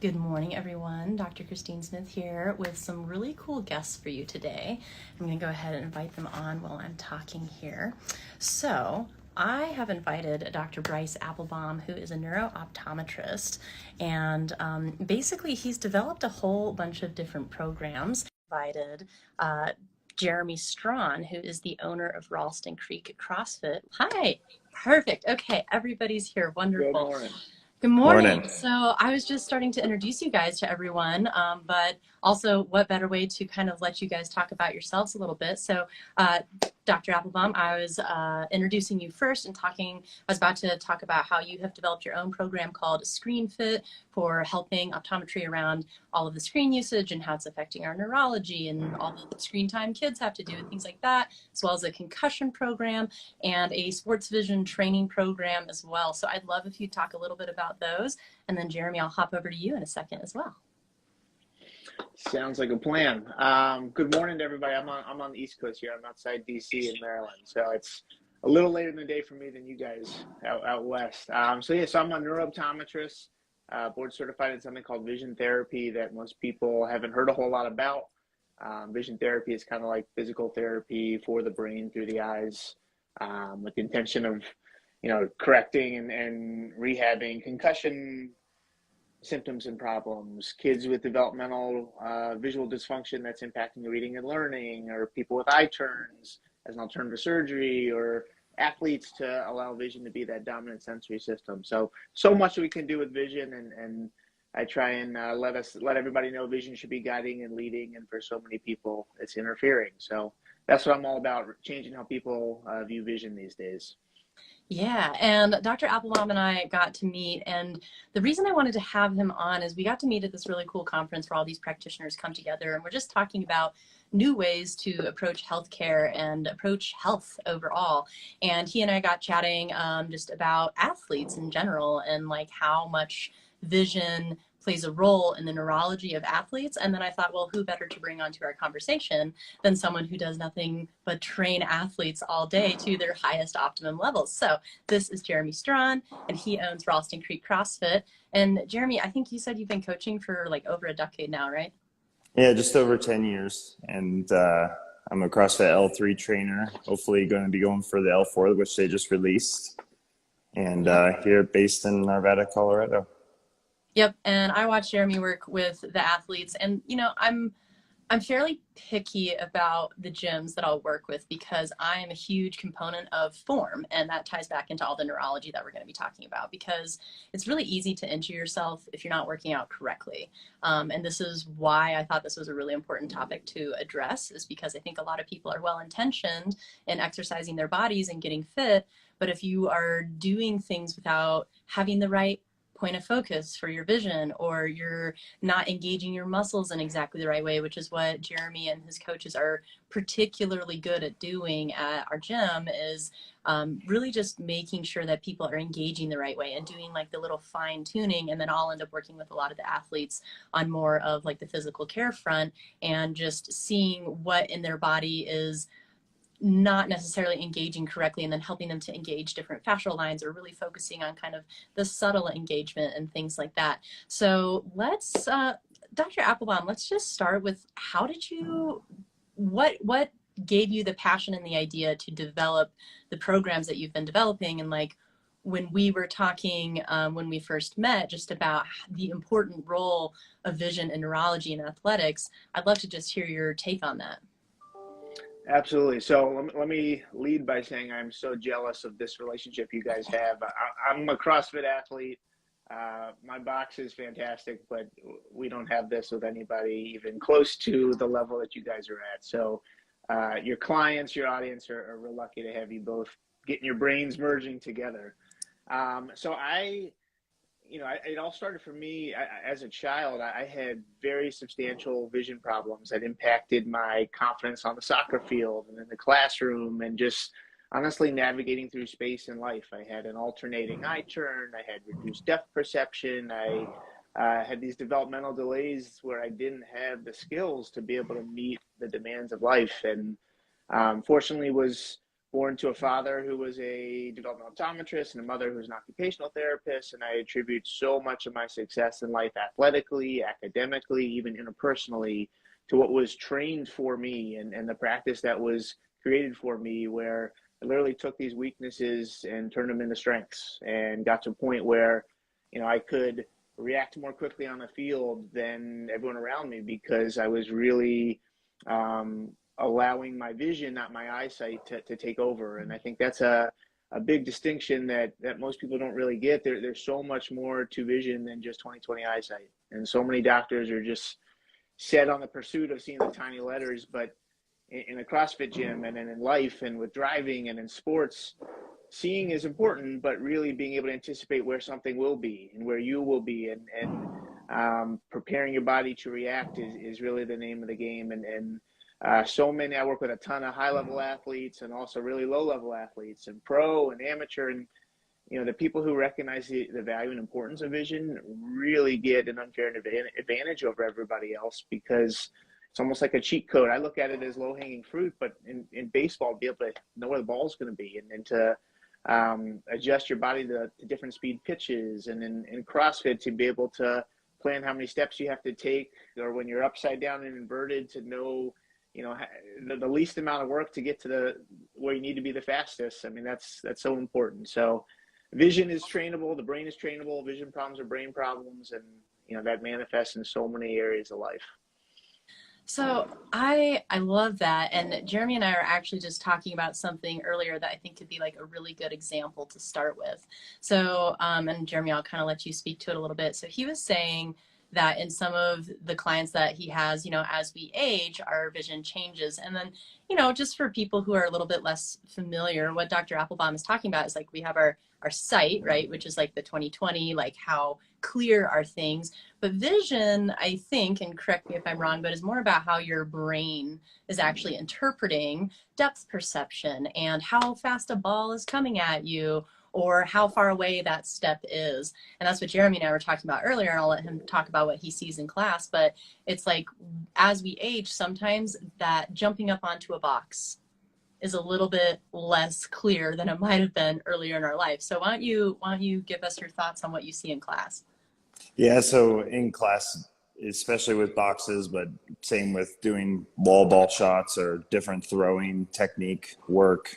Good morning, everyone. Dr. Christine Smith here with some really cool guests for you today. I'm going to go ahead and invite them on while I'm talking here. So, I have invited Dr. Bryce Appelbaum, who is a neuro-optometrist, and basically he's developed a whole bunch of different programs. Invited Jeremy Strawn, who is the owner of Ralston Creek CrossFit. Hi. Perfect. Okay, everybody's here. Wonderful. Good morning. Good morning. So I was just starting to introduce you guys to everyone, but also what better way to kind of let you guys talk about yourselves a little bit. So Dr. Appelbaum, I was introducing you first and I was about to talk about how you have developed your own program called Screen Fit for helping optometry around all of the screen usage and how it's affecting our neurology and all the screen time kids have to do and things like that, as well as a concussion program and a sports vision training program as well. So I'd love if you talk a little bit about those, and then Jeremy, I'll hop over to you in a second as well. Sounds like a plan. Good morning to everybody. I'm on the East Coast here. I'm outside DC in Maryland, so it's a little later in the day for me than you guys out west. So I'm a neuro-optometrist, board certified in something called vision therapy that most people haven't heard a whole lot about. Vision therapy is kind of like physical therapy for the brain through the eyes, with the intention of, correcting and rehabbing concussion symptoms and problems, kids with developmental visual dysfunction that's impacting reading and learning, or people with eye turns as an alternative surgery, or athletes to allow vision to be that dominant sensory system. So much we can do with vision, and I try and let everybody know vision should be guiding and leading, and for so many people it's interfering. So that's what I'm all about, changing how people view vision these days. Yeah, and Dr. Appelbaum and I got to meet, and the reason I wanted to have him on is we got to meet at this really cool conference where all these practitioners come together, and we're just talking about new ways to approach healthcare and approach health overall. And he and I got chatting just about athletes in general and like how much vision plays a role in the neurology of athletes. And then I thought, well, who better to bring onto our conversation than someone who does nothing but train athletes all day to their highest optimum levels. So this is Jeremy Strawn, and he owns Ralston Creek CrossFit. And Jeremy, I think you said you've been coaching for like over a decade now, right? Yeah, just over 10 years. And I'm a CrossFit L3 trainer, hopefully going to be going for the L4, which they just released. And here based in Arvada, Colorado. Yep, and I watch Jeremy work with the athletes, and I'm fairly picky about the gyms that I'll work with because I am a huge component of form, and that ties back into all the neurology that we're going to be talking about, because it's really easy to injure yourself if you're not working out correctly. And this is why I thought this was a really important topic to address, is because I think a lot of people are well-intentioned in exercising their bodies and getting fit, but if you are doing things without having the right point of focus for your vision, or you're not engaging your muscles in exactly the right way, which is what Jeremy and his coaches are particularly good at doing at our gym, is really just making sure that people are engaging the right way and doing like the little fine tuning. And then I'll end up working with a lot of the athletes on more of like the physical care front and just seeing what in their body is not necessarily engaging correctly, and then helping them to engage different fascial lines, or really focusing on kind of the subtle engagement and things like that. So let's, Dr. Appelbaum, let's just start with what gave you the passion and the idea to develop the programs that you've been developing? And like when we were talking, when we first met, just about the important role of vision in neurology and athletics, I'd love to just hear your take on that. Absolutely. So let me lead by saying I'm so jealous of this relationship you guys have. I'm a CrossFit athlete. My box is fantastic, but we don't have this with anybody even close to the level that you guys are at. So your clients, your audience are real lucky to have you both getting your brains merging together. It all started for me as a child. I had very substantial vision problems that impacted my confidence on the soccer field and in the classroom, and just honestly navigating through space and life. I had an alternating eye turn. I had reduced depth perception. I had these developmental delays where I didn't have the skills to be able to meet the demands of life. And fortunately was born to a father who was a developmental optometrist and a mother who's an occupational therapist. And I attribute so much of my success in life athletically, academically, even interpersonally to what was trained for me and the practice that was created for me, where I literally took these weaknesses and turned them into strengths and got to a point where, I could react more quickly on the field than everyone around me because I was really allowing my vision, not my eyesight, to take over. And I think that's a big distinction that most people don't really get. There's so much more to vision than just 20/20 eyesight. And so many doctors are just set on the pursuit of seeing the tiny letters, but in a CrossFit gym and in life and with driving and in sports, seeing is important, but really being able to anticipate where something will be and where you will be and preparing your body to react is really the name of the game. And so many, I work with a ton of high-level athletes and also really low-level athletes and pro and amateur. And, the people who recognize the value and importance of vision really get an unfair advantage over everybody else because it's almost like a cheat code. I look at it as low-hanging fruit, but in baseball, be able to know where the ball is going to be and to adjust your body to different speed pitches, and in CrossFit to be able to plan how many steps you have to take, or when you're upside down and inverted to know, the least amount of work to get to where you need to be the fastest. I mean, that's so important. So vision is trainable. The brain is trainable. Vision problems are brain problems. And, that manifests in so many areas of life. So I love that. And Jeremy and I are actually just talking about something earlier that I think could be like a really good example to start with. So, and Jeremy, I'll kind of let you speak to it a little bit. So he was saying that in some of the clients that he has, as we age, our vision changes. And then, just for people who are a little bit less familiar, what Dr. Appelbaum is talking about is like we have our sight, right, which is like the 20/20, like how clear are things. But vision, I think, and correct me if I'm wrong, but is more about how your brain is actually interpreting depth perception and how fast a ball is coming at you or how far away that step is. And that's what Jeremy and I were talking about earlier, and I'll let him talk about what he sees in class. But it's like, as we age, sometimes that jumping up onto a box is a little bit less clear than it might have been earlier in our life. So why don't you give us your thoughts on what you see in class? Yeah, so in class, especially with boxes, but same with doing wall ball shots or different throwing technique work,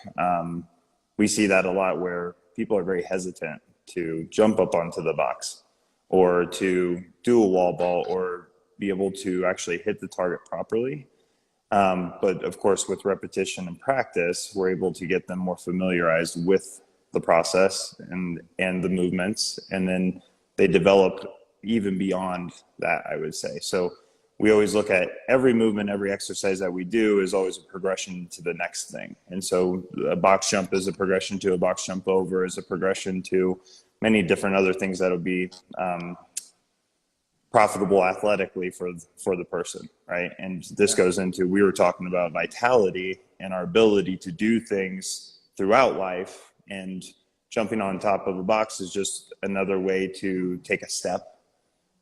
we see that a lot where people are very hesitant to jump up onto the box or to do a wall ball or be able to actually hit the target properly. But of course, with repetition and practice, we're able to get them more familiarized with the process and the movements, and then they develop even beyond that, I would say. So we always look at every movement, every exercise that we do is always a progression to the next thing. And so a box jump is a progression to a box jump over, is a progression to many different other things that'll be profitable athletically for the person, right? And this goes into, we were talking about vitality and our ability to do things throughout life, and jumping on top of a box is just another way to take a step,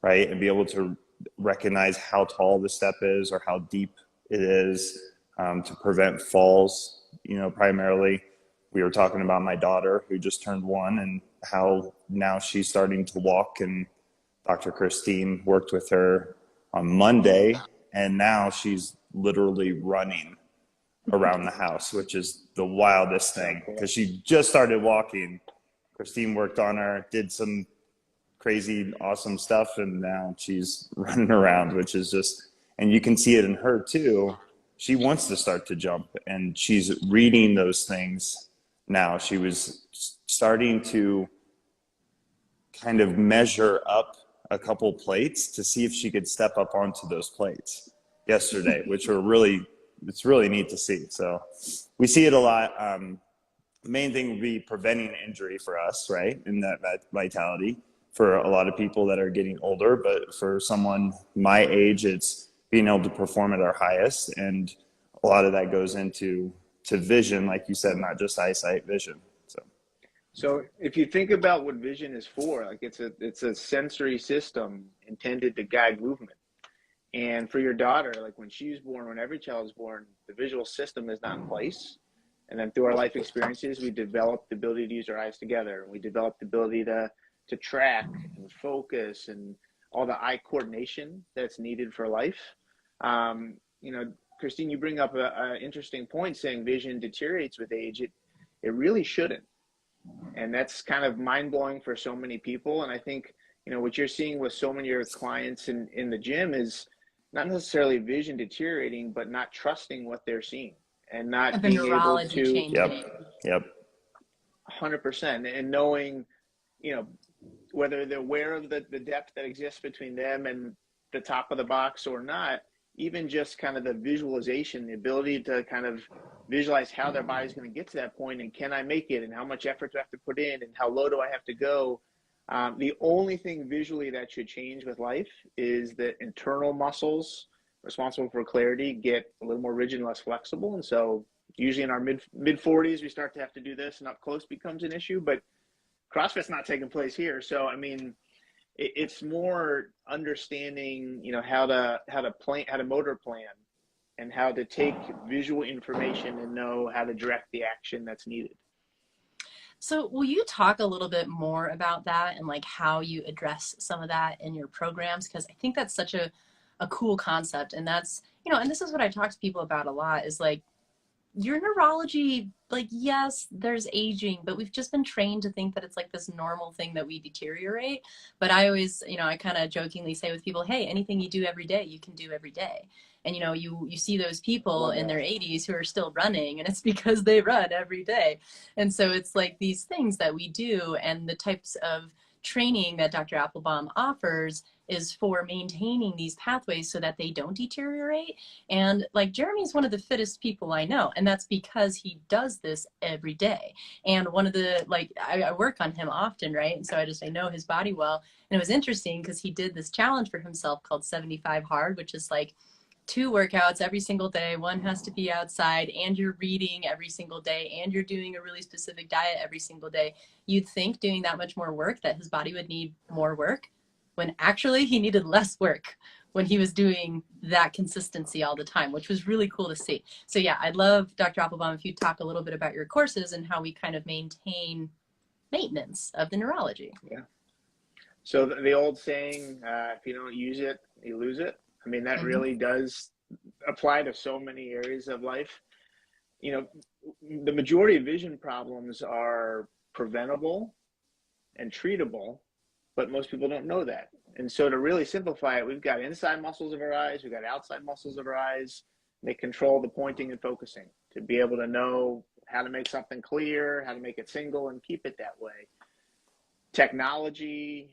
right? And be able to recognize how tall the step is or how deep it is, to prevent falls. Primarily we were talking about my daughter who just turned 1 and how now she's starting to walk, and Dr. Christine worked with her on Monday, and now she's literally running around the house, which is the wildest thing because she just started walking. Christine worked on her, did some crazy, awesome stuff, and now she's running around, which is just, and you can see it in her too. She wants to start to jump, and she's reading those things now. She was starting to kind of measure up a couple plates to see if she could step up onto those plates yesterday, which it's really neat to see. So we see it a lot. The main thing would be preventing injury for us, right? In that vitality for a lot of people that are getting older, but for someone my age, it's being able to perform at our highest. And a lot of that goes into vision, like you said, not just eyesight, vision. So if you think about what vision is for, like it's a sensory system intended to guide movement. And for your daughter, like when she's born, when every child is born, the visual system is not in place. And then through our life experiences, we develop the ability to use our eyes together. And we develop the ability to track and focus and all the eye coordination that's needed for life. You know, Christine, you bring up an interesting point saying vision deteriorates with age. It really shouldn't. And that's kind of mind-blowing for so many people. And I think, you know, what you're seeing with so many of your clients in the gym is not necessarily vision deteriorating, but not trusting what they're seeing and not The being able neurology to. changing. Yep. 100%. And knowing, you know, whether they're aware of the depth that exists between them and the top of the box or not, even just kind of the visualization, the ability to kind of visualize how their body's going to get to that point, and can I make it, and how much effort do I have to put in, and how low do I have to go. The only thing visually that should change with life is the internal muscles responsible for clarity get a little more rigid and less flexible. And so usually in our mid 40s, we start to have to do this, and up close becomes an issue, but CrossFit's not taking place here. So, I mean, it's more understanding, you know, how to motor plan and how to take visual information and know how to direct the action that's needed. So will you talk a little bit more about that and like how you address some of that in your programs? Because I think that's such a cool concept. And that's, you know, and this is what I talk to people about a lot is like, your neurology, like, yes, there's aging, but we've just been trained to think that it's like this normal thing that we deteriorate. But I always, you know, I kind of jokingly say with people, hey, anything you do every day, you can do every day. And, you know, you see those people in their 80s who are still running, and it's because they run every day. And so it's like these things that we do, and the types of training that Dr. Appelbaum offers is for maintaining these pathways so that they don't deteriorate. And like Jeremy's one of the fittest people I know, and that's because he does this every day. And one of the, like, I work on him often, right? And so I know his body well. And it was interesting because he did this challenge for himself called 75 Hard, which is like 2 workouts every single day. One has to be outside, and you're reading every single day, and you're doing a really specific diet every single day. You'd think doing that much more work that his body would need more work, when actually he needed less work when he was doing that consistency all the time, which was really cool to see. So yeah, I'd love, Dr. Appelbaum, if you talk a little bit about your courses and how we kind of maintain maintenance of the neurology. Yeah. So the old saying, if you don't use it, you lose it. I mean, that really does apply to so many areas of life. You know, the majority of vision problems are preventable and treatable, but most people don't know that. And so to really simplify it, we've got inside muscles of our eyes, we've got outside muscles of our eyes. They control the pointing and focusing to be able to know how to make something clear, how to make it single and keep it that way. Technology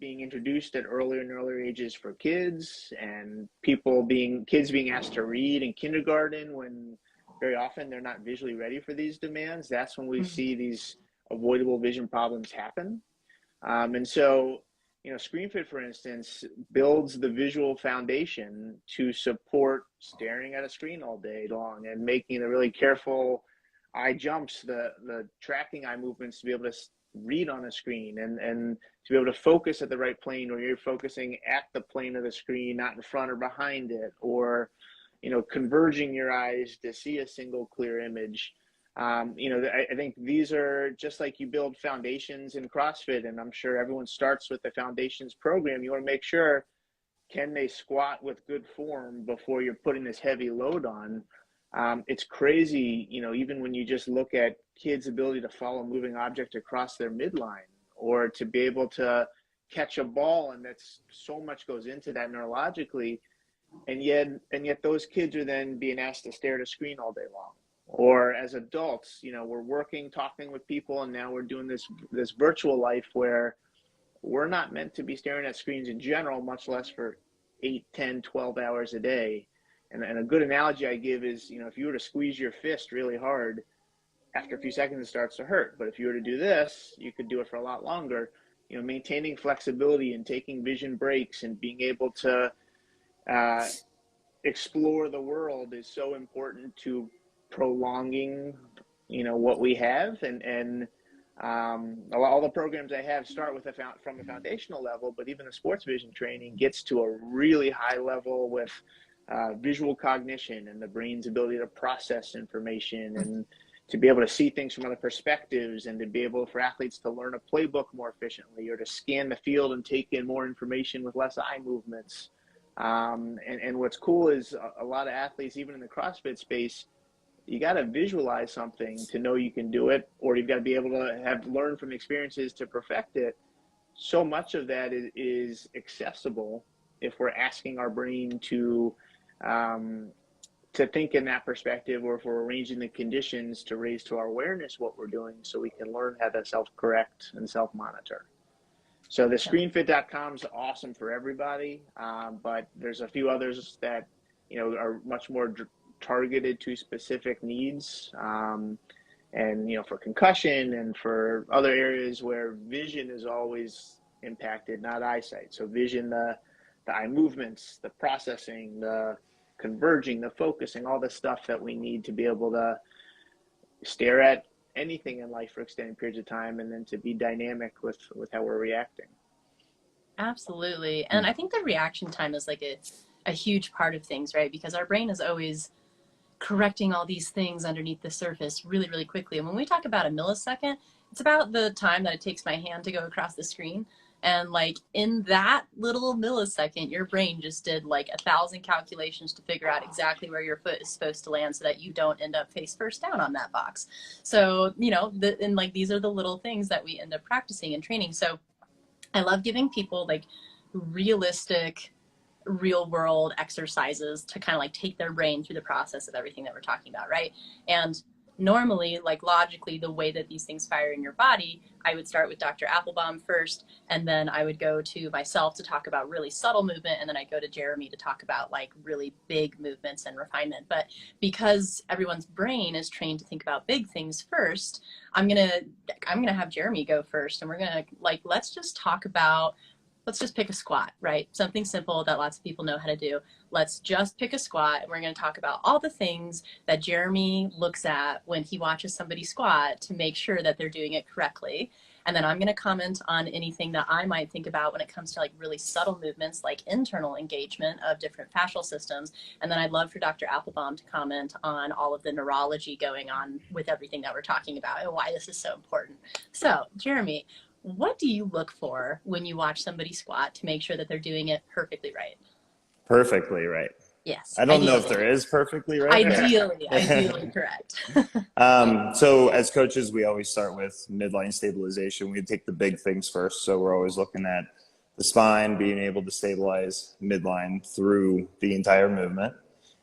being introduced at earlier and earlier ages for kids, and kids being asked to read in kindergarten when very often they're not visually ready for these demands. That's when we see these avoidable vision problems happen. And so, you know, ScreenFit, for instance, builds the visual foundation to support staring at a screen all day long and making the really careful eye jumps, the tracking eye movements to be able to read on a screen and to be able to focus at the right plane, or you're focusing at the plane of the screen, not in front or behind it, or, you know, converging your eyes to see a single clear image. You know, I think these are just like you build foundations in CrossFit, and I'm sure everyone starts with the foundations program. You want to make sure, can they squat with good form before you're putting this heavy load on? It's crazy, you know, even when you just look at kids' ability to follow a moving object across their midline, or to be able to catch a ball, and that's so much goes into that neurologically, and yet those kids are then being asked to stare at a screen all day long. Or as adults, you know, we're working, talking with people, and now we're doing this virtual life where we're not meant to be staring at screens in general, much less for 8, 10, 12 hours a day. And a good analogy I give is, you know, if you were to squeeze your fist really hard, after a few seconds it starts to hurt. But if you were to do this, you could do it for a lot longer. You know, maintaining flexibility and taking vision breaks and being able to explore the world is so important to prolonging, you know, what we have. And all the programs I have start with from a foundational level, but even the sports vision training gets to a really high level with visual cognition and the brain's ability to process information and to be able to see things from other perspectives, and to be able for athletes to learn a playbook more efficiently, or to scan the field and take in more information with less eye movements. And what's cool is a lot of athletes, even in the CrossFit space, you got to visualize something to know you can do it, or you've got to be able to have learned from experiences to perfect it. So much of that is accessible if we're asking our brain to think in that perspective, or if we're arranging the conditions to raise to our awareness what we're doing, so we can learn how to self-correct and self-monitor. So the screenfit.com is awesome for everybody, but there's a few others that are much more targeted to specific needs, and for concussion and for other areas where vision is always impacted, not eyesight. So vision, the eye movements, the processing, the converging, the focusing, all the stuff that we need to be able to stare at anything in life for extended periods of time, and then to be dynamic with how we're reacting. Absolutely. And I think the reaction time is like a huge part of things, right? Because our brain is always correcting all these things underneath the surface really, really quickly. And when we talk about a millisecond, it's about the time that it takes my hand to go across the screen. And like in that little millisecond, your brain just did like 1,000 calculations to figure out exactly where your foot is supposed to land so that you don't end up face first down on that box. So, and like these are the little things that we end up practicing and training. So I love giving people like realistic, real world exercises to kind of like take their brain through the process of everything that we're talking about, right? And normally, like logically, the way that these things fire in your body, I would start with Dr. Appelbaum first, and then I would go to myself to talk about really subtle movement, and then I go to Jeremy to talk about like really big movements and refinement. But because everyone's brain is trained to think about big things first, I'm gonna have Jeremy go first, and we're gonna let's just pick a squat, right? Something simple that lots of people know how to do. Let's just pick a squat, and we're going to talk about all the things that Jeremy looks at when he watches somebody squat to make sure that they're doing it correctly. And then I'm going to comment on anything that I might think about when it comes to like really subtle movements, like internal engagement of different fascial systems. And then I'd love for Dr. Appelbaum to comment on all of the neurology going on with everything that we're talking about and why this is so important. So, Jeremy, what do you look for when you watch somebody squat to make sure that they're doing it perfectly right? Perfectly right. Yes. I don't know if there is perfectly right. Ideally correct. So as coaches, we always start with midline stabilization. We take the big things first. So we're always looking at the spine, being able to stabilize midline through the entire movement.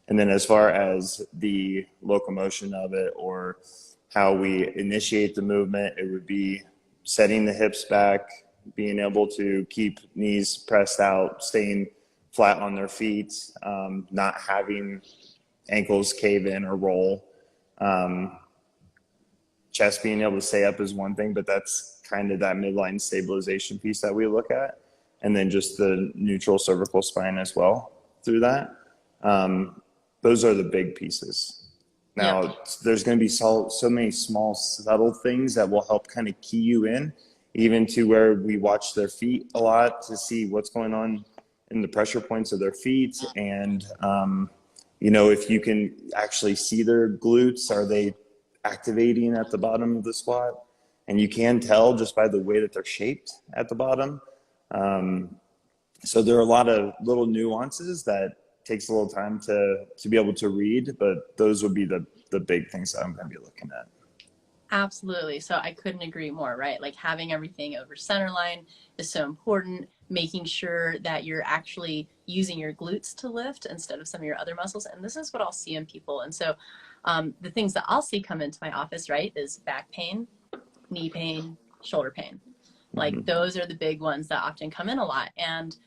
And then as far as the locomotion of it, or how we initiate the movement, it would be setting the hips back, being able to keep knees pressed out, staying flat on their feet, not having ankles cave in or roll. Chest being able to stay up is one thing, but that's kind of that midline stabilization piece that we look at. And then just the neutral cervical spine as well through that. Those are the big pieces. Now, there's going to be so many small, subtle things that will help kind of key you in, even to where we watch their feet a lot to see what's going on in the pressure points of their feet. And, if you can actually see their glutes, are they activating at the bottom of the squat? And you can tell just by the way that they're shaped at the bottom. So there are a lot of little nuances that takes a little time to be able to read, but those would be the big things that I'm going to be looking at. Absolutely. So I couldn't agree more, right? Like having everything over center line is so important, making sure that you're actually using your glutes to lift instead of some of your other muscles. And this is what I'll see in people. And so the things that I'll see come into my office, right, is back pain, knee pain, shoulder pain. Like those are the big ones that often come in a lot. And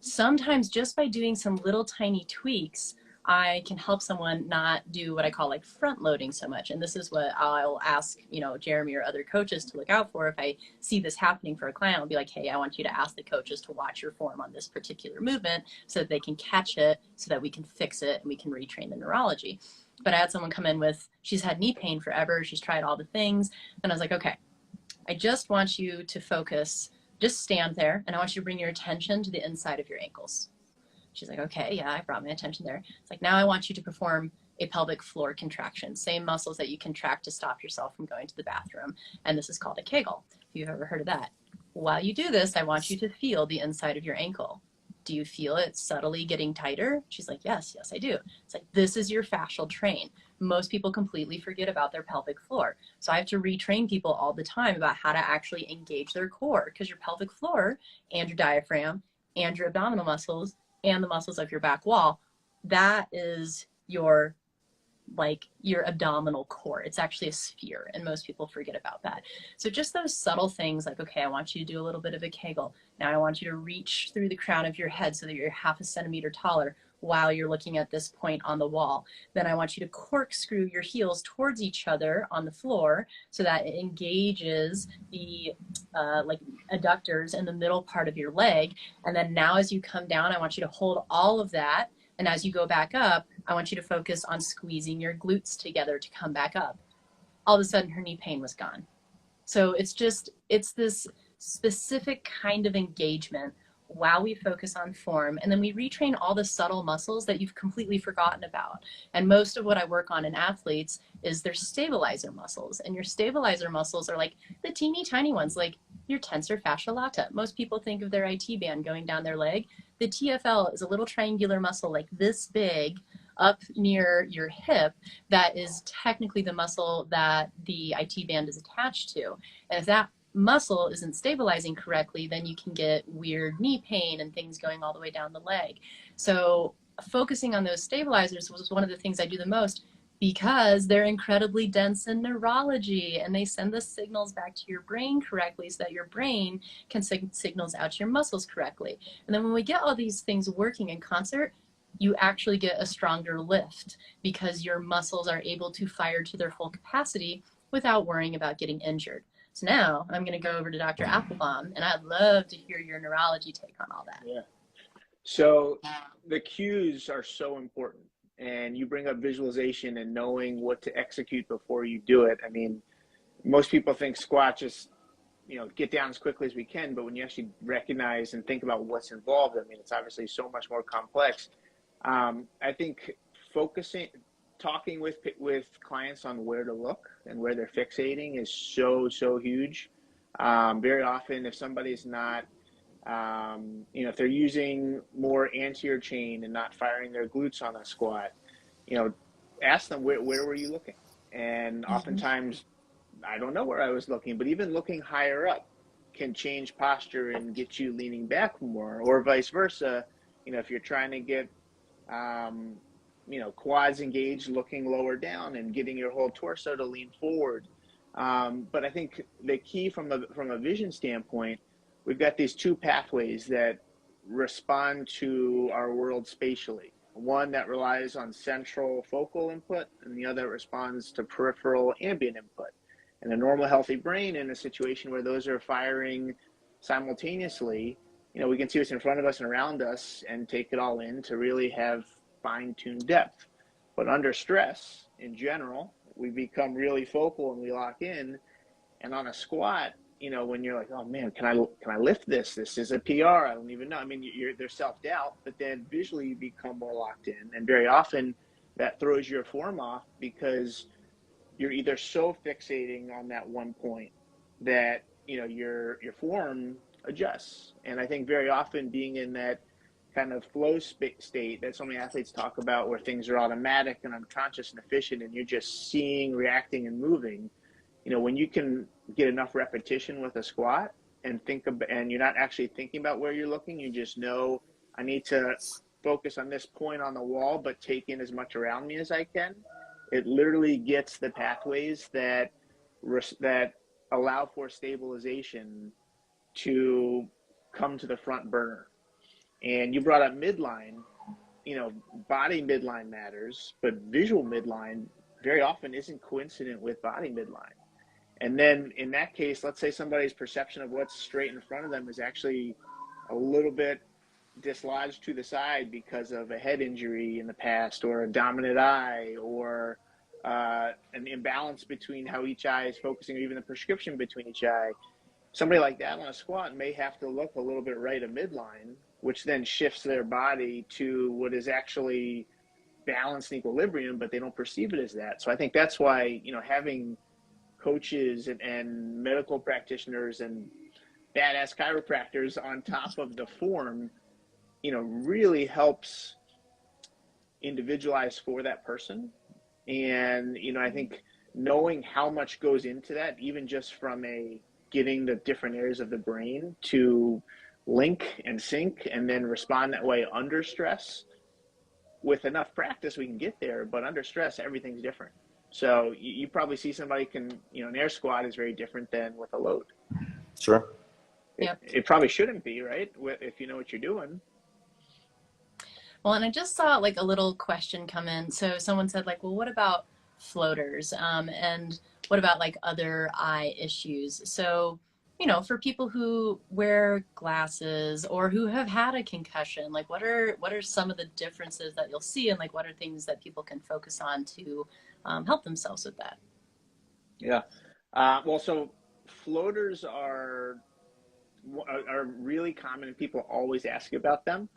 sometimes just by doing some little tiny tweaks, I can help someone not do what I call like front loading so much. And this is what I'll ask, Jeremy or other coaches to look out for. If I see this happening for a client, I'll be like, hey, I want you to ask the coaches to watch your form on this particular movement so that they can catch it, so that we can fix it and we can retrain the neurology. But I had someone come in with, she's had knee pain forever. She's tried all the things. And I was like, okay, I just want you to focus, just stand there. And I want you to bring your attention to the inside of your ankles. She's like, okay, yeah, I brought my attention there. It's like, now I want you to perform a pelvic floor contraction, same muscles that you contract to stop yourself from going to the bathroom. And this is called a Kegel, if you've ever heard of that. While you do this, I want you to feel the inside of your ankle. Do you feel it subtly getting tighter? She's like, yes, I do. It's like, this is your fascial train. Most people completely forget about their pelvic floor. So I have to retrain people all the time about how to actually engage their core, because your pelvic floor and your diaphragm and your abdominal muscles and the muscles of your back wall, that is your abdominal core. It's actually a sphere, and most people forget about that. So just those subtle things like, okay, I want you to do a little bit of a Kegel. Now I want you to reach through the crown of your head so that you're half a centimeter taller while you're looking at this point on the wall. Then I want you to corkscrew your heels towards each other on the floor so that it engages the adductors in the middle part of your leg. And then now as you come down, I want you to hold all of that. And as you go back up, I want you to focus on squeezing your glutes together to come back up. All of a sudden, her knee pain was gone. So it's this specific kind of engagement while we focus on form. And then we retrain all the subtle muscles that you've completely forgotten about. And most of what I work on in athletes is their stabilizer muscles. And your stabilizer muscles are like the teeny tiny ones, like your tensor fascia lata. Most people think of their IT band going down their leg. The TFL is a little triangular muscle like this big up near your hip that is technically the muscle that the IT band is attached to. And if that muscle isn't stabilizing correctly, then you can get weird knee pain and things going all the way down the leg. So focusing on those stabilizers was one of the things I do the most, because they're incredibly dense in neurology, and they send the signals back to your brain correctly so that your brain can send signals out to your muscles correctly. And then when we get all these things working in concert, you actually get a stronger lift because your muscles are able to fire to their full capacity without worrying about getting injured. So now I'm going to go over to Dr. Appelbaum, and I'd love to hear your neurology take on all that. Yeah. So the cues are so important, and you bring up visualization and knowing what to execute before you do it. I mean, most people think squat just, get down as quickly as we can, but when you actually recognize and think about what's involved, I mean, it's obviously so much more complex. I think talking with clients on where to look and where they're fixating is so huge. Very often, if somebody's not, if they're using more anterior chain and not firing their glutes on a squat, ask them where were you looking? And oftentimes, I don't know where I was looking, but even looking higher up can change posture and get you leaning back more, or vice versa. If you're trying to get quads engaged, looking lower down and getting your whole torso to lean forward. But I think the key from a vision standpoint, we've got these two pathways that respond to our world spatially. One that relies on central focal input, and the other responds to peripheral ambient input. And a normal healthy brain, in a situation where those are firing simultaneously, we can see what's in front of us and around us and take it all in to really have fine-tuned depth. But under stress, in general, we become really focal and we lock in. And on a squat, when you're like, oh man, can I lift this? This is a PR. I don't even know. I mean, there's self-doubt, but then visually you become more locked in. And very often that throws your form off, because you're either so fixating on that one point that, your form adjusts. And I think very often being in that kind of flow state that so many athletes talk about, where things are automatic and unconscious and efficient, and you're just seeing, reacting, and moving. When you can get enough repetition with a squat and and you're not actually thinking about where you're looking, you just know, I need to focus on this point on the wall, but take in as much around me as I can. It literally gets the pathways that allow for stabilization to come to the front burner. And you brought up midline. Body midline matters, but visual midline very often isn't coincident with body midline. And then in that case, let's say somebody's perception of what's straight in front of them is actually a little bit dislodged to the side because of a head injury in the past, or a dominant eye, or an imbalance between how each eye is focusing, or even the prescription between each eye. Somebody like that on a squat may have to look a little bit right of midline which then shifts their body to what is actually balanced and equilibrium, but they don't perceive it as that. So I think that's why, having coaches and medical practitioners and badass chiropractors on top of the form, really helps individualize for that person. And, I think knowing how much goes into that, even just from getting the different areas of the brain to link and sync and then respond that way under stress, with enough practice, we can get there, but under stress, everything's different. So you probably see somebody an air squat is very different than with a load. Sure. It probably shouldn't be, right? If you know what you're doing. Well, and I just saw like a little question come in. So someone said like, well, what about floaters? And what about like other eye issues? So, for people who wear glasses or who have had a concussion, like what are some of the differences that you'll see, and like what are things that people can focus on to help themselves with that? Yeah. Well, so floaters are really common, and people always ask about them.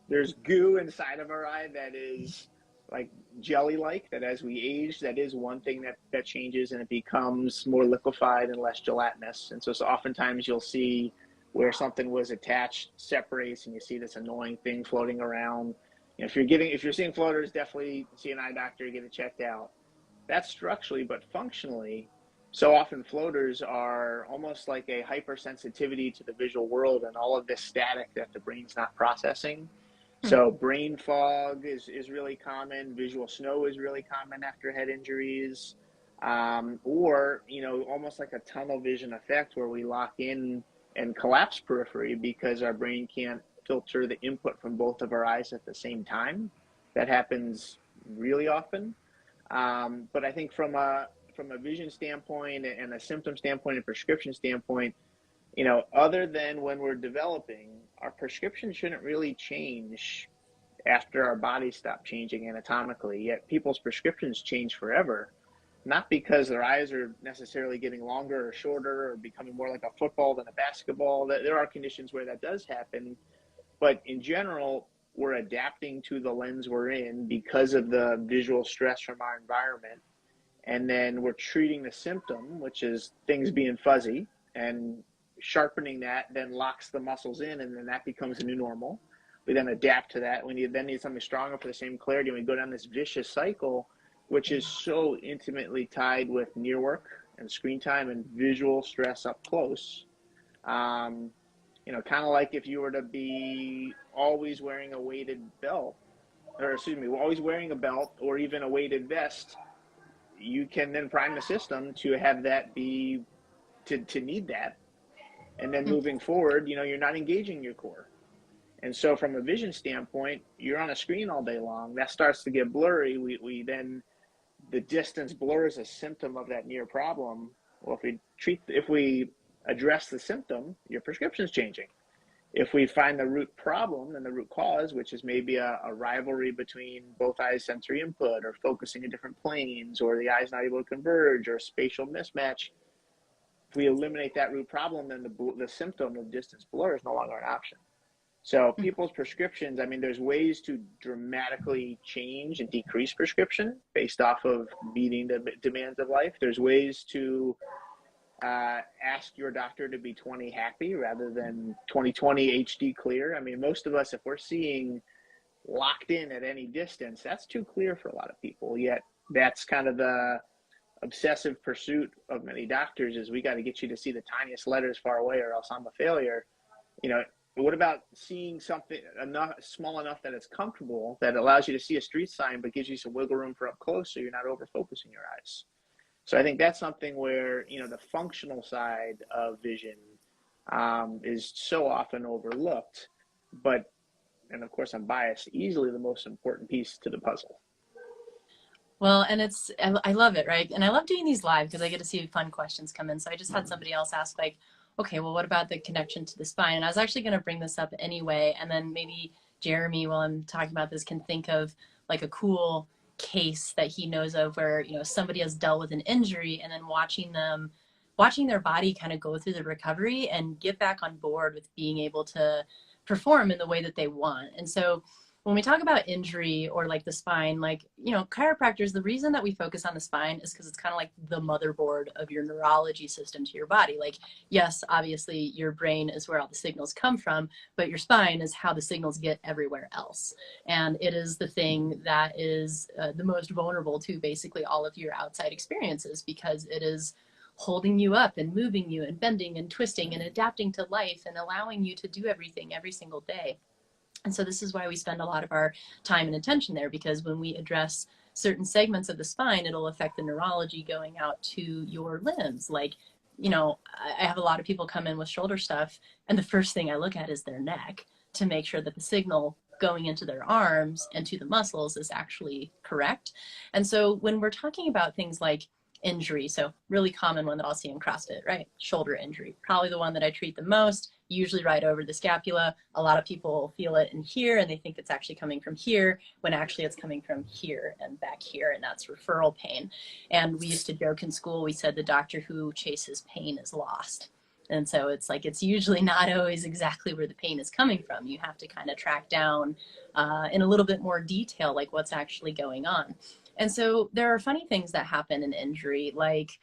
There's goo inside of our eye that is like jelly-like, that as we age, that is one thing that changes, and it becomes more liquefied and less gelatinous. And so oftentimes you'll see where something was attached separates, and you see this annoying thing floating around. If you're seeing floaters, definitely see an eye doctor, get it checked out. That's structurally, but functionally, so often floaters are almost like a hypersensitivity to the visual world and all of this static that the brain's not processing. So brain fog is really common. Visual snow is really common after head injuries, or almost like a tunnel vision effect where we lock in and collapse periphery because our brain can't filter the input from both of our eyes at the same time. That happens really often. But I think from a vision standpoint and a symptom standpoint and prescription standpoint, other than when we're developing, our prescription shouldn't really change after our bodies stop changing anatomically. Yet people's prescriptions change forever, not because their eyes are necessarily getting longer or shorter or becoming more like a football than a basketball. There are conditions where that does happen, but in general, we're adapting to the lens we're in because of the visual stress from our environment. And then we're treating the symptom, which is things being fuzzy, and sharpening that then locks the muscles in, and then that becomes a new normal. We then adapt to that. We need something stronger for the same clarity, and we go down this vicious cycle, which is so intimately tied with near work and screen time and visual stress up close. Kind of like if you were to be always wearing a weighted belt, always wearing a belt or even a weighted vest, you can then prime the system to have that be to need that. And then moving forward, you're not engaging your core. And so from a vision standpoint, you're on a screen all day long. That starts to get blurry. We then, the distance blurs a symptom of that near problem. Well, if we address the symptom, your prescription's changing. If we find the root problem and the root cause, which is maybe a rivalry between both eyes' sensory input, or focusing in different planes, or the eye's not able to converge, or spatial mismatch, if we eliminate that root problem, then the symptom of distance blur is no longer an option. So people's prescriptions, there's ways to dramatically change and decrease prescription based off of meeting the demands of life. There's ways to ask your doctor to be 20 happy rather than 20/20 HD clear. Most of us, if we're seeing locked in at any distance, that's too clear for a lot of people. Yet that's kind of the obsessive pursuit of many doctors, is we got to get you to see the tiniest letters far away or else I'm a failure. What about seeing something small enough that it's comfortable, that allows you to see a street sign but gives you some wiggle room for up close so you're not over focusing your eyes? So I think that's something where, the functional side of vision is so often overlooked, and of course I'm biased, easily the most important piece to the puzzle. Well, and I love it, right? And I love doing these live because I get to see fun questions come in. So I just had somebody else ask like, okay, well, what about the connection to the spine? And I was actually going to bring this up anyway. And then maybe Jeremy, while I'm talking about this, can think of like a cool case that he knows of where, somebody has dealt with an injury, and then watching their body kind of go through the recovery and get back on board with being able to perform in the way that they want. And so when we talk about injury or like the spine, like, you know, chiropractors, the reason that we focus on the spine is because it's kind of like the motherboard of your neurology system to your body. Like, yes, obviously your brain is where all the signals come from, but your spine is how the signals get everywhere else. And it is the thing that is the most vulnerable to basically all of your outside experiences, because it is holding you up and moving you and bending and twisting and adapting to life and allowing you to do everything every single day. And so this is why we spend a lot of our time and attention there, because when we address certain segments of the spine, it'll affect the neurology going out to your limbs. Like, you know, I have a lot of people come in with shoulder stuff, and the first thing I look at is their neck to make sure that the signal going into their arms and to the muscles is actually correct. And so when we're talking about things like injury, so really common one that I'll see in CrossFit, right? Shoulder injury, probably the one that I treat the most, usually right over the scapula. A lot of people feel it in here and they think it's actually coming from here, when actually it's coming from here and back here, and that's referral pain. And we used to joke in school, we said the doctor who chases pain is lost. And so it's like, it's usually not always exactly where the pain is coming from. You have to kind of track down in a little bit more detail, like what's actually going on. And so there are funny things that happen in injury, like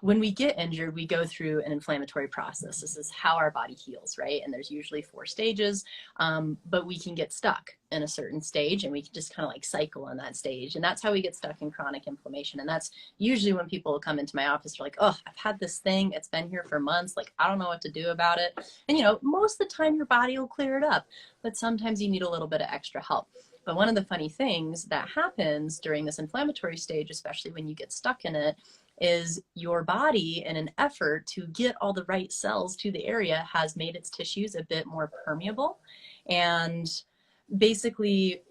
when we get injured, we go through an inflammatory process. This is how our body heals, right? And there's usually 4 stages, but we can get stuck in a certain stage, and we can just kind of like cycle on that stage. And that's how we get stuck in chronic inflammation. And that's usually when people come into my office, they're like, oh, I've had this thing, it's been here for months, like, I don't know what to do about it. And, you know, most of the time your body will clear it up, but sometimes you need a little bit of extra help. But one of the funny things that happens during this inflammatory stage, especially when you get stuck in it, is your body, in an effort to get all the right cells to the area, has made its tissues a bit more permeable. And basically,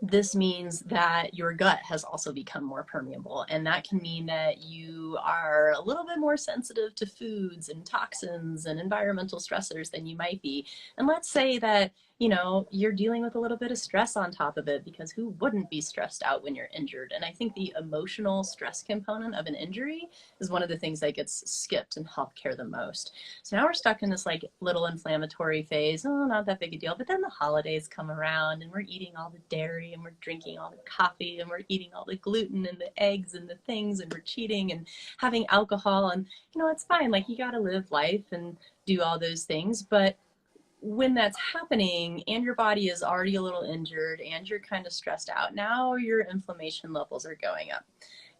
this means that your gut has also become more permeable, and that can mean that you are a little bit more sensitive to foods and toxins and environmental stressors than you might be. And let's say that, you know, you're dealing with a little bit of stress on top of it, because who wouldn't be stressed out when you're injured? And I think the emotional stress component of an injury is one of the things that gets skipped in healthcare the most. So now we're stuck in this like little inflammatory phase. Oh, not that big a deal. But then the holidays come around and we're eating all the dairy and we're drinking all the coffee and we're eating all the gluten and the eggs and the things, and we're cheating and having alcohol. And, you know, it's fine. Like, you got to live life and do all those things. But when that's happening and your body is already a little injured and you're kind of stressed out, now your inflammation levels are going up.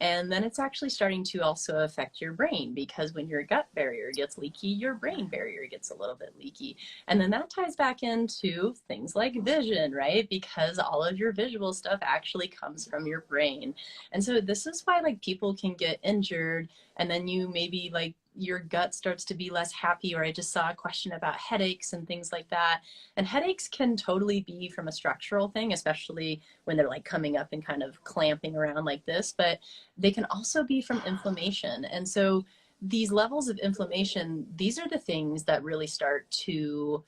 And then it's actually starting to also affect your brain, because when your gut barrier gets leaky, your brain barrier gets a little bit leaky. And then that ties back into things like vision, right? Because all of your visual stuff actually comes from your brain. And so this is why, like, people can get injured and then you maybe like your gut starts to be less happy. Or I just saw a question about headaches and things like that. And headaches can totally be from a structural thing, especially when they're like coming up and kind of clamping around like this, but they can also be from inflammation. And so these levels of inflammation, these are the things that really start to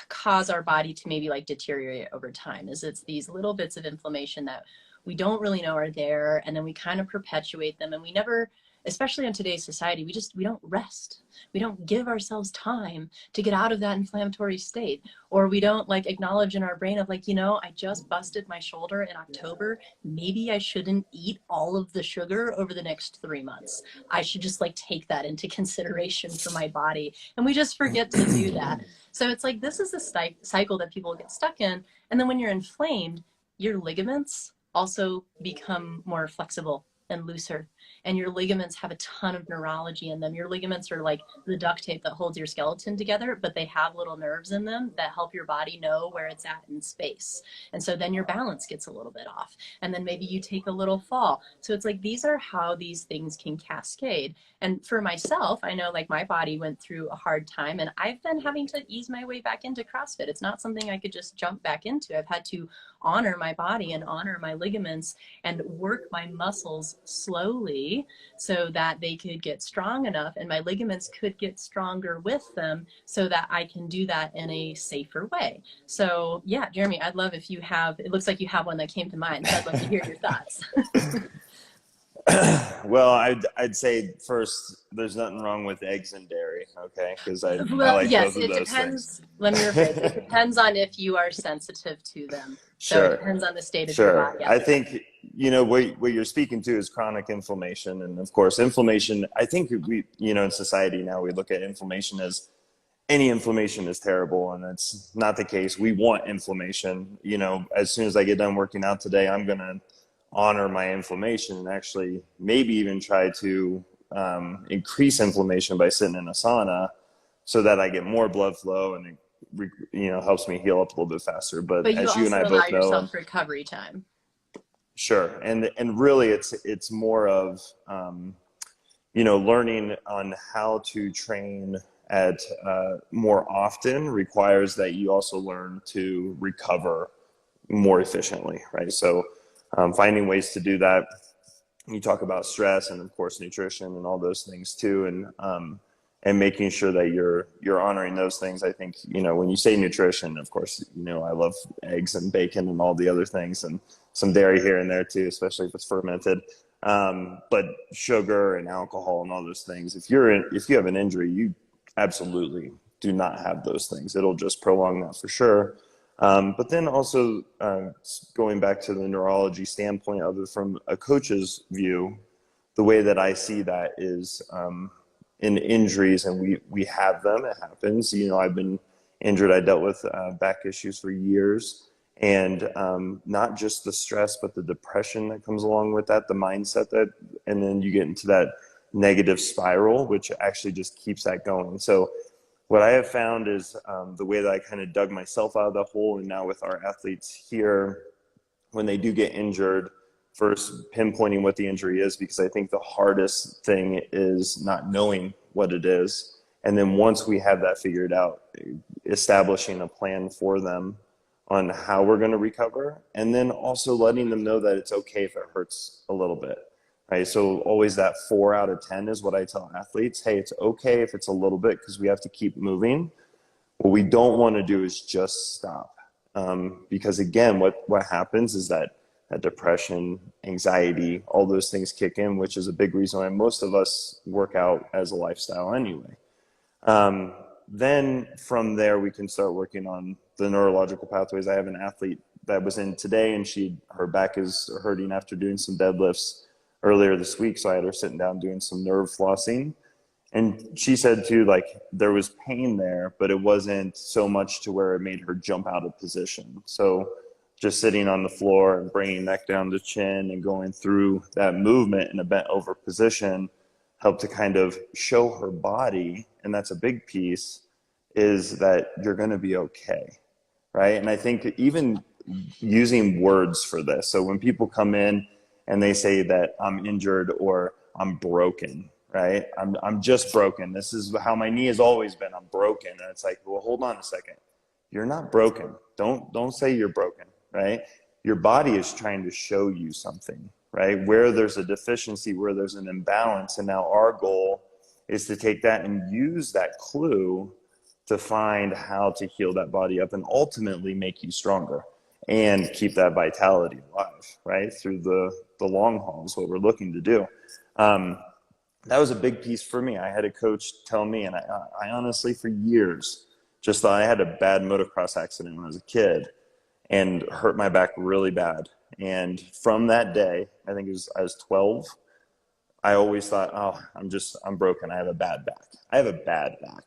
cause our body to maybe like deteriorate over time. Is it's these little bits of inflammation that we don't really know are there, and then we kind of perpetuate them, and we never, especially in today's society, we don't rest. We don't give ourselves time to get out of that inflammatory state, or we don't like acknowledge in our brain of like, you know, I just busted my shoulder in October. Maybe I shouldn't eat all of the sugar over the next 3 months. I should just like take that into consideration for my body. And we just forget to do that. So it's like, this is a cycle that people get stuck in. And then when you're inflamed, your ligaments also become more flexible and looser, and your ligaments have a ton of neurology in them. Your ligaments are like the duct tape that holds your skeleton together, but they have little nerves in them that help your body know where it's at in space. And so then your balance gets a little bit off, and then maybe you take a little fall. So it's like, these are how these things can cascade. And for myself, I know like my body went through a hard time, and I've been having to ease my way back into CrossFit. It's not something I could just jump back into. I've had to honor my body and honor my ligaments and work my muscles slowly so that they could get strong enough and my ligaments could get stronger with them, so that I can do that in a safer way. So yeah, Jeremy, I'd love if you have, it looks like you have one that came to mind, so I'd love to hear your thoughts. Well, I'd say first, there's nothing wrong with eggs and dairy, okay? Because I Well, like yes, both of it those things. depends. Let me rephrase. It depends on if you are sensitive to them. So it Sure, depends on the state of your sure. body at I the time. think, what you're speaking to is chronic inflammation. And of course, inflammation, I think in society now, we look at inflammation as any inflammation is terrible, and it's not the case. We want inflammation. As soon as I get done working out today, I'm going to honor my inflammation and actually maybe even try to increase inflammation by sitting in a sauna so that I get more blood flow and it helps me heal up a little bit faster. But But you as you and also I allow both know, yourself recovery time. sure. And really it's more of learning on how to train at more often requires that you also learn to recover more efficiently, right? So finding ways to do that. You talk about stress and of course nutrition and all those things too, and making sure that you're honoring those things. I think when you say nutrition, of course I love eggs and bacon and all the other things, and some dairy here and there too, especially if it's fermented. But sugar and alcohol and all those things. If you have an injury, you absolutely do not have those things. It'll just prolong that for sure. But then also going back to the neurology standpoint, other from a coach's view, the way that I see that is in injuries, and we have them. It happens. I've been injured. I dealt with back issues for years, and not just the stress, but the depression that comes along with that, the mindset and then you get into that negative spiral, which actually just keeps that going. So what I have found is the way that I kind of dug myself out of the hole, and now with our athletes here, when they do get injured, first pinpointing what the injury is, because I think the hardest thing is not knowing what it is. And then once we have that figured out, establishing a plan for them on how we're going to recover, and then also letting them know that it's okay if it hurts a little bit. Right. So always that 4 out of 10 is what I tell athletes. Hey, it's okay if it's a little bit, because we have to keep moving. What we don't want to do is just stop. Because again, what happens is that depression, anxiety, all those things kick in, which is a big reason why most of us work out as a lifestyle anyway. Then from there, we can start working on the neurological pathways. I have an athlete that was in today, and her back is hurting after doing some deadlifts earlier this week. So I had her sitting down doing some nerve flossing. And she said too, like, there was pain there, but it wasn't so much to where it made her jump out of position. So just sitting on the floor and bringing neck down to chin and going through that movement in a bent over position helped to kind of show her body. And that's a big piece, is that you're going to be okay. Right. And I think even using words for this. So when people come in and they say that I'm injured or I'm broken, right? I'm just broken. This is how my knee has always been. I'm broken. And it's like, well, hold on a second. You're not broken. Don't say you're broken, right? Your body is trying to show you something, right? Where there's a deficiency, where there's an imbalance. And now our goal is to take that and use that clue to find how to heal that body up and ultimately make you stronger and keep that vitality alive, right? Through the long haul is what we're looking to do. That was a big piece for me. I had a coach tell me, and I honestly, for years, just thought I had a bad motocross accident when I was a kid and hurt my back really bad. And from that day, I think I was 12, I always thought, oh, I'm broken. I have a bad back. I have a bad back.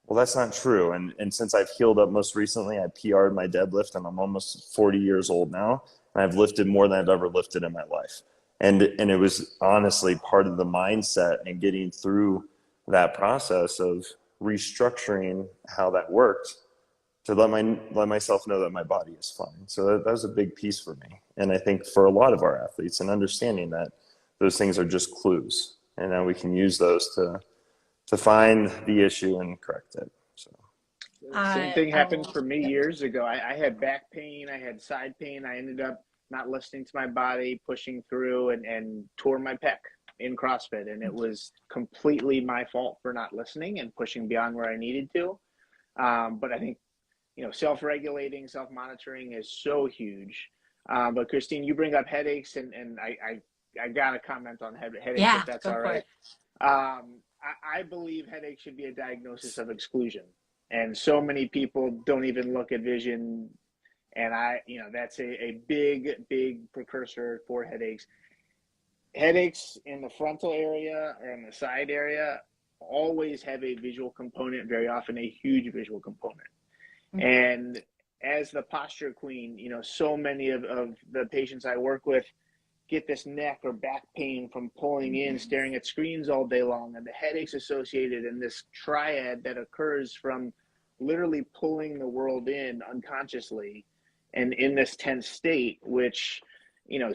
Well, that's not true. And since I've healed up most recently, I PR'd my deadlift, and I'm almost 40 years old now, and I've lifted more than I've ever lifted in my life. And it was honestly part of the mindset and getting through that process of restructuring how that worked to let myself know that my body is fine. So that was a big piece for me. And I think for a lot of our athletes, and understanding that those things are just clues, and now we can use those to find the issue and correct it. So same thing happened for me years ago. I had back pain, I had side pain. I ended up not listening to my body, pushing through, and tore my pec in CrossFit. And it was completely my fault for not listening and pushing beyond where I needed to. But I think, self-regulating, self-monitoring is so huge. But Christine, you bring up headaches, and I I got to comment on headaches, Yeah, if that's go all for right. it. I believe headache should be a diagnosis of exclusion. And so many people don't even look at vision. And that's a big precursor for headaches. Headaches in the frontal area or in the side area always have a visual component, very often a huge visual component. Mm-hmm. And as the posture queen, so many of the patients I work with get this neck or back pain from pulling in, staring at screens all day long, and the headaches associated in this triad that occurs from literally pulling the world in unconsciously and in this tense state, which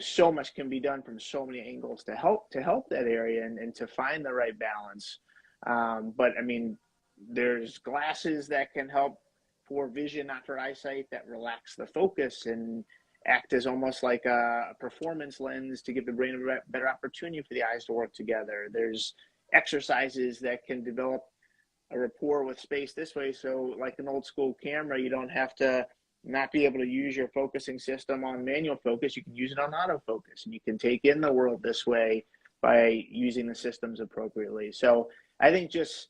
so much can be done from so many angles to help that area and to find the right balance. But I mean, there's glasses that can help for vision, not for eyesight, that relax the focus and act as almost like a performance lens to give the brain a better opportunity for the eyes to work together. There's exercises that can develop a rapport with space this way. So like an old school camera, you don't have to not be able to use your focusing system on manual focus. You can use it on autofocus, and you can take in the world this way by using the systems appropriately. So I think just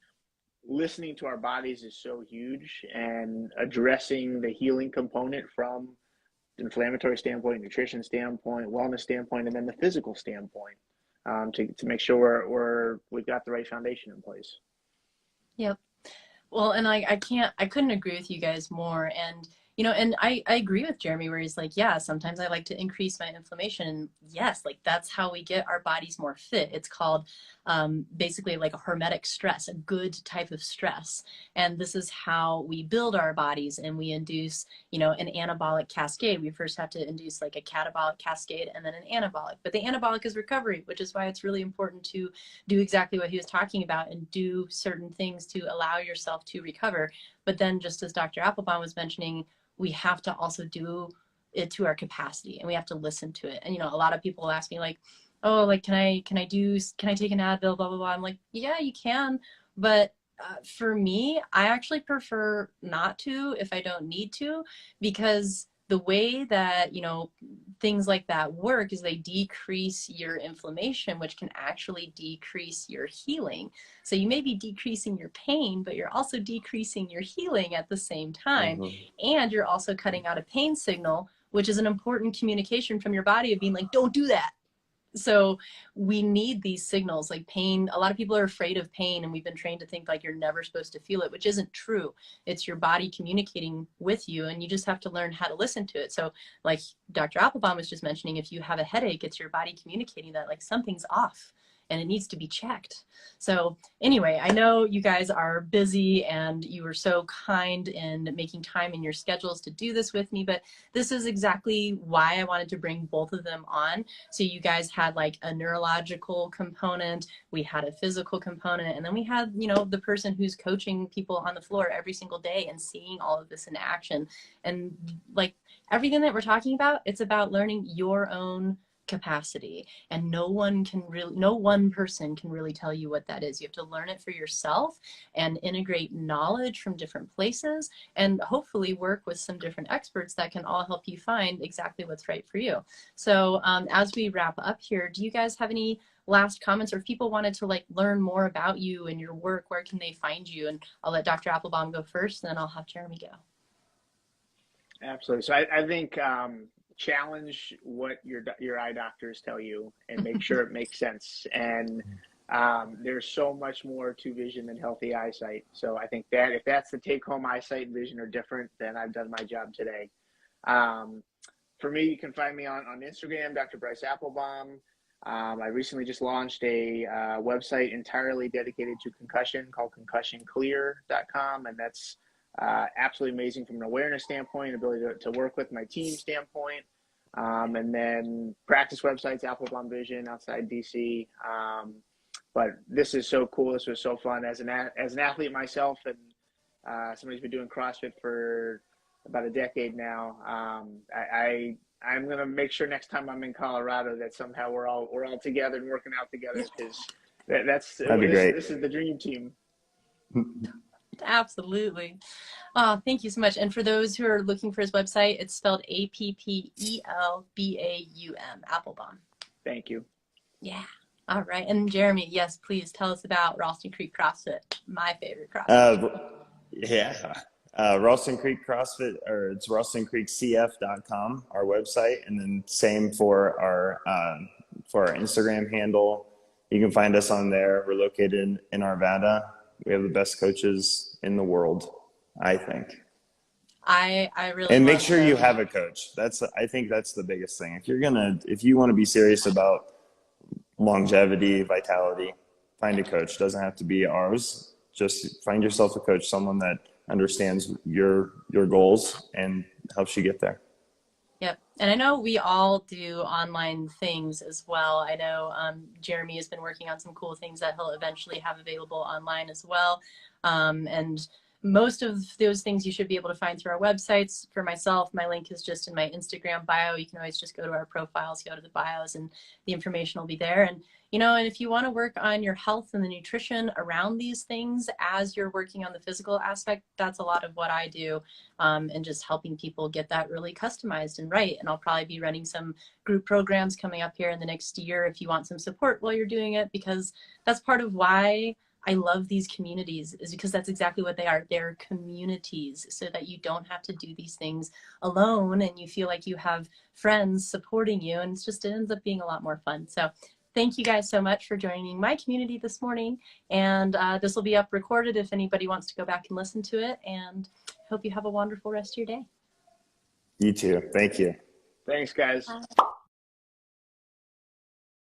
listening to our bodies is so huge, and addressing the healing component from inflammatory standpoint, nutrition standpoint, wellness standpoint, and then the physical standpoint, to make sure we've got the right foundation in place. Yep. Well, and I couldn't agree with you guys more. And, and I agree with Jeremy where he's like, yeah, sometimes I like to increase my inflammation. Yes, like that's how we get our bodies more fit. It's called basically like a hormetic stress, a good type of stress. And this is how we build our bodies, and we induce, an anabolic cascade. We first have to induce like a catabolic cascade and then an anabolic. But the anabolic is recovery, which is why it's really important to do exactly what he was talking about and do certain things to allow yourself to recover. But then, just as Dr. Appelbaum was mentioning, we have to also do it to our capacity, and we have to listen to it. And, a lot of people ask me like, oh, like, can I take an Advil, blah, blah, blah. I'm like, yeah, you can. But for me, I actually prefer not to if I don't need to, because the way that, things like that work is they decrease your inflammation, which can actually decrease your healing. So you may be decreasing your pain, but you're also decreasing your healing at the same time. Mm-hmm. And you're also cutting out a pain signal, which is an important communication from your body of being like, don't do that. So we need these signals like pain. A lot of people are afraid of pain, and we've been trained to think like you're never supposed to feel it, which isn't true. It's your body communicating with you, and you just have to learn how to listen to it. So like Dr. Appelbaum was just mentioning, if you have a headache, it's your body communicating that like something's off and it needs to be checked. So anyway, I know you guys are busy, and you were so kind in making time in your schedules to do this with me, but this is exactly why I wanted to bring both of them on. So you guys had like a neurological component, we had a physical component, and then we had, the person who's coaching people on the floor every single day and seeing all of this in action. And like everything that we're talking about, it's about learning your own capacity, and no one person can really tell you what that is. You have to learn it for yourself and integrate knowledge from different places, and hopefully work with some different experts that can all help you find exactly what's right for you. So as we wrap up here, do you guys have any last comments, or if people wanted to like learn more about you and your work, where can they find you? And I'll let Dr. Appelbaum go first, and then I'll have Jeremy go. Absolutely. So I think challenge what your eye doctors tell you, and make sure it makes sense. And there's so much more to vision than healthy eyesight. So I think that if that's the take-home, eyesight and vision are different, then I've done my job today. For me, you can find me on Instagram, Dr. Bryce Appelbaum. I recently just launched a website entirely dedicated to concussion called concussionclear.com, and that's absolutely amazing from an awareness standpoint, ability to work with my team standpoint, and then practice websites, Appelbaum Vision outside DC. But this is so cool. This was so fun as an athlete myself, and somebody who's been doing CrossFit for about a decade now. I'm going to make sure next time I'm in Colorado that somehow we're all together and working out together, because that'd be great. This is the dream team. Absolutely. Oh, thank you so much. And for those who are looking for his website, it's spelled Appelbaum, Appelbaum. Thank you. Yeah. All right. And Jeremy, yes, please tell us about Ralston Creek CrossFit, my favorite CrossFit. Yeah. Ralston Creek CrossFit, or it's ralstoncreekcf.com, our website. And then same for our Instagram handle. You can find us on there. We're located in Arvada. We have the best coaches in the world, I think. I really And make love sure the, you have a coach. I think that's the biggest thing. If you want to be serious about longevity, vitality, find a coach. Doesn't have to be ours. Just find yourself a coach, someone that understands your goals and helps you get there. Yep. And I know we all do online things as well. I know Jeremy has been working on some cool things that he'll eventually have available online as well. And most of those things you should be able to find through our websites. For myself, my link is just in my Instagram bio. You can always just go to our profiles, go to the bios, and the information will be there. And and if you want to work on your health and the nutrition around these things as you're working on the physical aspect, that's a lot of what I do, and just helping people get that really customized and right. And I'll probably be running some group programs coming up here in the next year if you want some support while you're doing it, because that's part of why I love these communities, is because that's exactly what they are. They're communities, so that you don't have to do these things alone and you feel like you have friends supporting you, and it ends up being a lot more fun. So thank you guys so much for joining my community this morning. And this will be up recorded if anybody wants to go back and listen to it. And I hope you have a wonderful rest of your day. You too. Thank you. Thanks, guys. Bye.